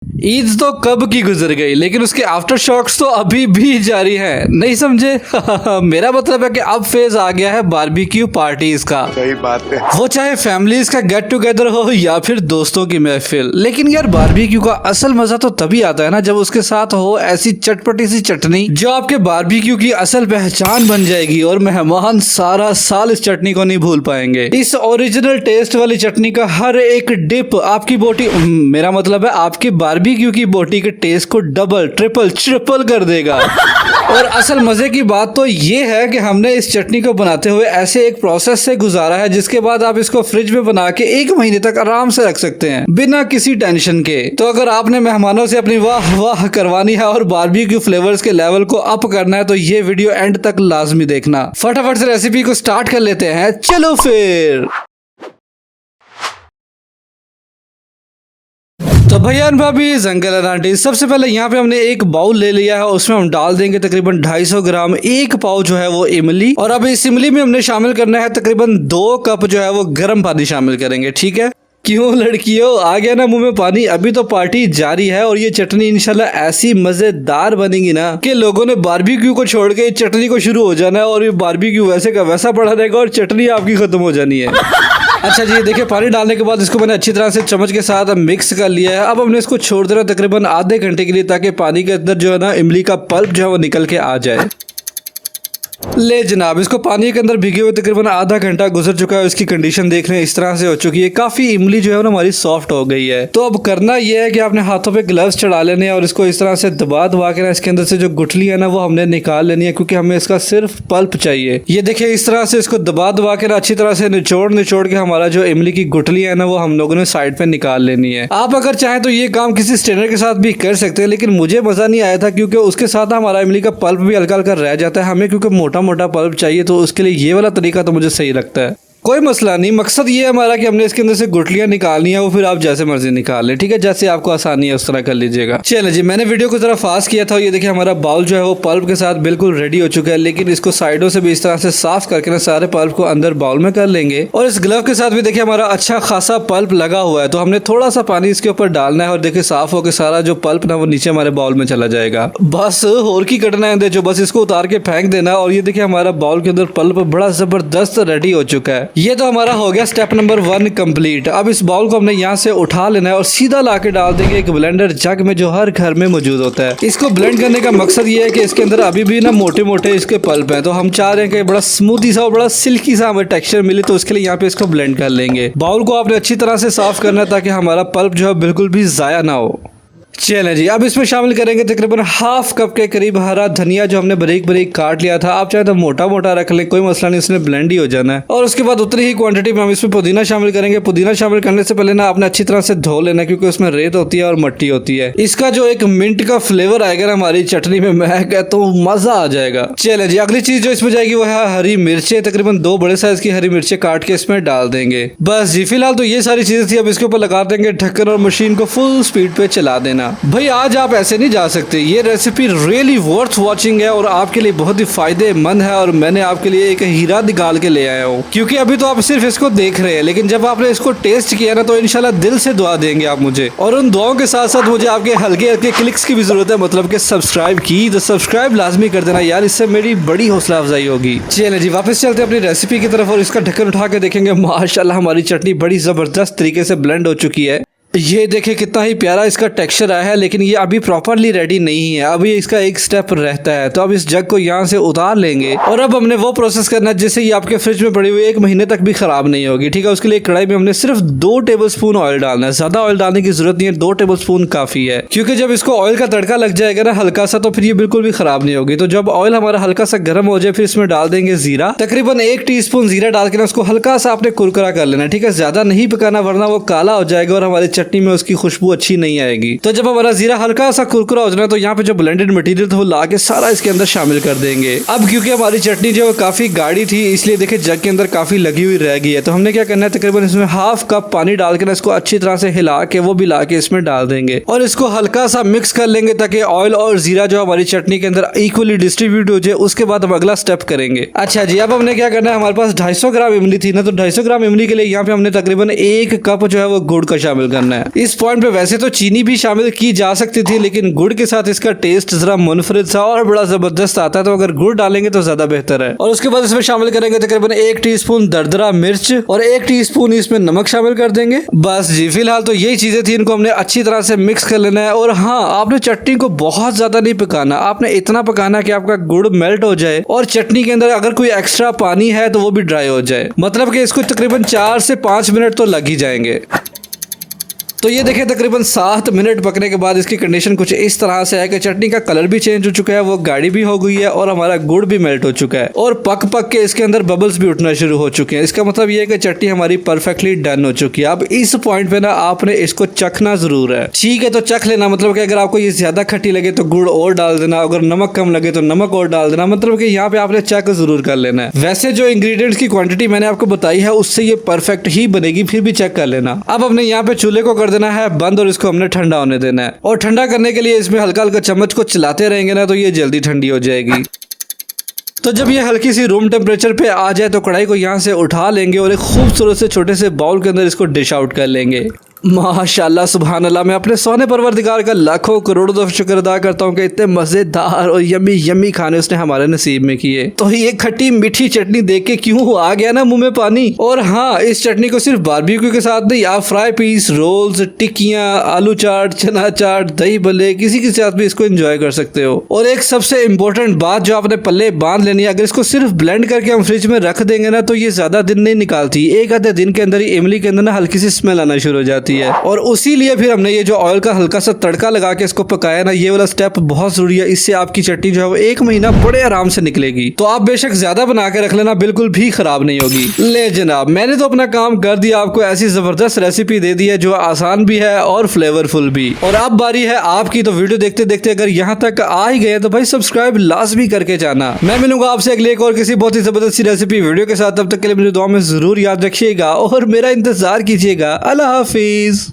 ईद तो कब की गुजर गई, लेकिन उसके आफ्टर शॉक्स तो अभी भी जारी हैं। नहीं समझे? मेरा मतलब है कि अब फेज आ गया है बारबेक्यू पार्टीज का। सही बात है। वो चाहे फैमिलीज का गेट टुगेदर हो या फिर दोस्तों की महफिल, लेकिन यार बारबेक्यू का असल मजा तो तभी आता है ना जब उसके साथ हो ऐसी चटपटी सी चटनी जो आपके बारबेक्यू की असल पहचान बन जाएगी और मेहमान सारा साल इस चटनी को नहीं भूल पाएंगे। इस ओरिजिनल टेस्ट वाली चटनी का हर एक डिप आपकी बोटी, मेरा मतलब है आपकी बारबेक्यू की बोटी के टेस्ट को डबल ट्रिपल कर देगा। और असल मजे की बात तो ये है कि हमने इस चटनी को बनाते हुए ऐसे एक प्रोसेस से गुजारा है जिसके बाद आप इसको फ्रिज में बना के 1 महीने तक आराम से रख सकते हैं बिना किसी टेंशन के। तो अगर आपने मेहमानों से अपनी वाह वाह करवानी है और बारबेक्यू फ्लेवर्स के लेवल को अप करना है तो ये वीडियो एंड तक लाजमी देखना। फटाफट से रेसिपी को स्टार्ट कर लेते हैं, चलो फिर। तो भैया भाभी, अंकल एंड आंटी, सबसे पहले यहाँ पे हमने एक बाउल ले लिया है, उसमें हम डाल देंगे तकरीबन 250 ग्राम, 1 पाव जो है वो इमली। और अब इस इमली में हमने शामिल करना है तकरीबन 2 कप जो है वो गर्म पानी शामिल करेंगे। ठीक है? क्यों लड़कियों, आ गया ना मुंह में पानी? अभी तो पार्टी जारी है और ये चटनी इंशाल्लाह ऐसी मजेदार बनेगी ना कि लोगों ने बारबेक्यू को छोड़ के चटनी को शुरू हो जाना है और ये बारबेक्यू वैसे का वैसा पड़ा रहेगा और चटनी आपकी खत्म हो जानी है। अच्छा जी, देखिए पानी डालने के बाद इसको मैंने अच्छी तरह से चम्मच के साथ मिक्स कर लिया है। अब हमने इसको छोड़ देना तकरीबन आधे घंटे के लिए ताकि पानी के अंदर जो है ना इमली का पल्प जो है वो निकल के आ जाए। ले जनाब, इसको पानी के अंदर भिगे हुए तकरीबन आधा घंटा गुजर चुका है। इसकी कंडीशन देख रहे हैं इस तरह से हो चुकी है, काफी इमली जो है ना हमारी सॉफ्ट हो गई है। तो अब करना यह है कि आपने हाथों पे ग्लव्स चढ़ा लेने हैं और इसको इस तरह से दबा के ना इसके अंदर से जो गुठली है ना वो हमने निकाल लेनी है, क्योंकि हमें इसका सिर्फ पल्प चाहिए। ये देखिए इस तरह से इसको दबा के ना अच्छी तरह से निचोड़ के हमारा जो इमली की गुठली है ना वो हम लोगों ने साइड पे निकाल लेनी है। आप अगर चाहें तो ये काम किसी स्ट्रेनर के साथ भी कर सकते हैं, लेकिन मुझे मजा नहीं आया था क्योंकि उसके साथ हमारा इमली का पल्प भी हल्का हल्का रह जाता है हमें, क्योंकि मोटा मोटा पल्प चाहिए, तो उसके लिए ये वाला तरीका तो मुझे सही लगता है। कोई मसला नहीं, मकसद ये है हमारा कि हमने इसके अंदर से गुठलियां निकालनी है, वो फिर आप जैसे मर्जी निकाल ले। ठीक है? जैसे आपको आसानी है उस तरह कर लीजिएगा। चलिए जी, मैंने वीडियो को जरा फास्ट किया था। ये देखिए हमारा बाउल जो है वो पल्प के साथ बिल्कुल रेडी हो चुका है, लेकिन इसको साइडों से भी इस तरह से साफ करके ना सारे पल्प को अंदर बाउल में कर लेंगे। और इस ग्लव के साथ भी देखिए हमारा अच्छा खासा पल्प लगा हुआ है, तो हमने थोड़ा सा पानी इसके ऊपर डालना है और देखिए साफ होकर सारा जो पल्प ना वो नीचे हमारे बाउल में चला जाएगा। बस और की कटना है जो, बस इसको उतार के फेंक देना। और ये देखिए हमारा बाउल के अंदर पल्प बड़ा जबरदस्त रेडी हो चुका है। ये तो हमारा हो गया स्टेप नंबर 1 कंप्लीट। अब इस बाउल को हमने यहाँ से उठा लेना है और सीधा लाके डाल देंगे एक ब्लेंडर जग में जो हर घर में मौजूद होता है। इसको ब्लेंड करने का मकसद ये है कि इसके अंदर अभी भी ना मोटे मोटे इसके पल्प हैं, तो हम चाह रहे हैं कि बड़ा स्मूथी सा और बड़ा सिल्की सा हमें टेक्सचर मिले, तो उसके लिए यहाँ पे इसको ब्लेंड कर लेंगे। बाउल को आपने अच्छी तरह से साफ करना है ताकि हमारा पल्प जो है बिल्कुल भी जाया ना हो। चलें जी, अब इसमें शामिल करेंगे तकरीबन ½ कप के करीब हरा धनिया जो हमने बारीक बारीक काट लिया था। आप चाहे तो मोटा मोटा रख लें, कोई मसला नहीं, इसने ब्लेंड ही हो जाना है। और उसके बाद उतनी ही क्वांटिटी में हम इसमें पुदीना शामिल करेंगे। पुदीना शामिल करने से पहले ना आपने अच्छी तरह से धो लेना, क्योंकि उसमें रेत होती है और मिट्टी होती है। इसका जो एक मिंट का फ्लेवर आएगा ना हमारी चटनी में, मैं कहता हूँ मजा आ जाएगा। चलें जी, अगली चीज जो इसमें जाएगी वो है हरी मिर्चें। तकरीबन 2 बड़े साइज की हरी मिर्चें काट के इसमें डाल देंगे। बस जी, फिलहाल तो ये सारी चीजें थी। अब इसके ऊपर लगा देंगे ढक्कन और मशीन को फुल स्पीड पे चला देना। भाई आज आप ऐसे नहीं जा सकते, ये रेसिपी रियली वर्थ वॉचिंग है और आपके लिए बहुत ही फायदेमंद है। और मैंने आपके लिए एक हीरा निकाल के ले आया हूँ, क्योंकि अभी तो आप सिर्फ इसको देख रहे हैं, लेकिन जब आपने इसको टेस्ट किया ना तो इंशाल्लाह दिल से दुआ देंगे आप मुझे। और उन दुआओं के साथ साथ मुझे आपके हल्के हल्के क्लिक्स की भी जरूरत है, मतलब कि सब्सक्राइब की, तो सब्सक्राइब लाजमी कर देना यार, इससे मेरी बड़ी हौसला अफजाई होगी। चलिए जी, वापस चलते हैं अपनी रेसिपी की तरफ और इसका ढक्कन उठा के देखेंगे। माशाल्लाह हमारी चटनी बड़ी जबरदस्त तरीके से ब्लेंड हो चुकी है। ये देखिए कितना ही प्यारा इसका टेक्सचर आया है, लेकिन ये अभी प्रॉपरली रेडी नहीं है, अभी इसका एक स्टेप रहता है। तो अब इस जग को यहाँ से उतार लेंगे और अब हमने वो प्रोसेस करना है जिससे ये आपके फ्रिज में पड़ी हुई 1 महीने तक भी खराब नहीं होगी। ठीक है? उसके लिए कढ़ाई में हमने सिर्फ 2 टेबलस्पून ऑयल डालना है। ज्यादा ऑयल डालने की जरूरत नहीं है, 2 टेबलस्पून काफी है, क्योंकि जब इसको ऑयल का तड़का लग जाएगा ना हल्का सा, तो फिर ये बिल्कुल भी खराब नहीं होगी। तो जब ऑयल हमारा हल्का सा गर्म हो जाए फिर इसमें डाल देंगे जीरा। तकरीबन 1 टीस्पून जीरा डाल के ना उसको हल्का सा आपने कुरकुरा कर लेना। ठीक है? ज्यादा नहीं पकाना वरना वो काला हो जाएगा और हमारी चटनी में उसकी खुशबू अच्छी नहीं आएगी। तो जब हमारा जीरा हल्का सा कुरकुरा हो जाए तो यहाँ पे जो ब्लेंडेड मटेरियल था वो ला के सारा इसके अंदर शामिल कर देंगे। अब क्योंकि हमारी चटनी जो काफी गाढ़ी थी, इसलिए देखिए जग के अंदर काफी लगी हुई रह गई है। तो हमने क्या करना है, तकरीबन इसमें ½ कप पानी डाल के ना इसको अच्छी तरह से हिला के वो भी ला के इसमें डाल देंगे और इसको हल्का सा मिक्स कर लेंगे ताकि ऑयल और जीरा जो हमारी चटनी के अंदर इक्वली डिस्ट्रीब्यूट हो जाए। उसके बाद हम अगला स्टेप करेंगे। अच्छा जी, अब हमने क्या करना है, हमारे पास 250 ग्राम इमली थी ना, तो 250 ग्राम इमली के लिए यहाँ पे हमने तकरीबन 1 कप जो है वो गुड़ का शामिल करना हमने। इस पॉइंट पे वैसे तो चीनी भी शामिल की जा सकती थी, लेकिन गुड़ के साथ इसका टेस्ट जरा मुनफरिद सा और बड़ा जबरदस्त आता है, तो अगर गुड़ डालेंगे तो ज्यादा बेहतर है। और उसके बाद इसमें शामिल करेंगे तकरीबन 1 टीस्पून दरदरा मिर्च और 1 टीस्पून इसमें नमक शामिल कर देंगे। बस जी, फिलहाल तो यही चीजें थी, इनको हमने अच्छी तरह से मिक्स कर लेना है। और हाँ, आपने चटनी को बहुत ज्यादा नहीं पकाना, आपने इतना पकाना कि आपका गुड़ मेल्ट हो जाए और चटनी के अंदर अगर कोई एक्स्ट्रा पानी है तो वो भी ड्राई हो जाए। मतलब कि इसको तकरीबन 4 से 5 मिनट तो लग ही जाएंगे। तो ये देखिए तकरीबन 7 मिनट पकने के बाद इसकी कंडीशन कुछ इस तरह से है कि चटनी का कलर भी चेंज हो चुका है, वो गाढ़ी भी हो गई है और हमारा गुड़ भी मेल्ट हो चुका है और पक के इसके अंदर बबल्स भी उठना शुरू हो चुके हैं। इसका मतलब ये है कि चटनी हमारी परफेक्टली डन हो चुकी है। अब इस पॉइंट पे ना आपने इसको चखना जरूर है, ठीक है? तो चख लेना, मतलब कि अगर आपको ये ज्यादा खट्टी लगे तो गुड़ और डाल देना, अगर नमक कम लगे तो नमक और डाल देना, मतलब कि यहाँ पे आपने चेक जरूर कर लेना है। वैसे जो इंग्रेडिएंट्स की क्वांटिटी मैंने आपको बताई है उससे ये परफेक्ट ही बनेगी, फिर भी चेक कर लेना। अब हमने यहाँ पे चूल्हे को कर देना है बंद और इसको हमने ठंडा होने देना है। और ठंडा करने के लिए इसमें हल्का हल्का चम्मच को चलाते रहेंगे ना तो ये जल्दी ठंडी हो जाएगी। तो जब ये हल्की सी रूम टेम्परेचर पे आ जाए तो कढ़ाई को यहाँ से उठा लेंगे और एक खूबसूरत से छोटे से बाउल के अंदर इसको डिश आउट कर लेंगे। माशाल्लाह सुभान अल्लाह, मैं अपने सोने परवरदिगार का लाखों करोड़ों दफा शुक्र अदा करता हूँ कि इतने मजेदार और यम्मी यम्मी खाने उसने हमारे नसीब में किए। तो ये खट्टी मीठी चटनी देख के क्यों आ गया ना मुंह में पानी। और हाँ, इस चटनी को सिर्फ बारबेक्यू के साथ नहीं, आप फ्राई पीस, रोल्स, टिक्कियां, आलू चाट, चना चाट, दही भल्ले, किसी के साथ भी इसको एंजॉय कर सकते हो। और एक सबसे इम्पोर्टेंट बात जो आपने पल्ले बांध लेनी है, अगर इसको सिर्फ ब्लेंड करके हम फ्रिज में रख देंगे ना तो ये ज्यादा दिन नहीं निकालती, एक आधे दिन के अंदर ही इमली के अंदर ना हल्की सी स्मेल आना शुरू हो जाती है। और उसी लिए फिर हमने ये जो ऑयल का हल्का सा तड़का लगा के इसको पकाया ना, ये वाला स्टेप बहुत जरूरी है। इससे आपकी चटनी जो है वो 1 महीना बड़े आराम से निकलेगी। तो आप बेशक ज्यादा बना के रख लेना, बिल्कुल भी खराब नहीं होगी। ले जनाब, मैंने तो अपना काम कर दिया, आपको ऐसी जबरदस्त रेसिपी दे दी है जो आसान भी है और फ्लेवरफुल भी। और अब बारी है आपकी, तो वीडियो देखते देखते अगर यहाँ तक आ ही गए तो भाई सब्सक्राइब लाजमी करके जाना। मैं मिलूंगा आपसे अगले एक और किसी बहुत ही जबरदस्त सी रेसिपी वीडियो के साथ। तब तक के लिए मेरी दुआ में जरूर याद रखिएगा और मेरा इंतजार कीजिएगा। अल्लाह हाफिज।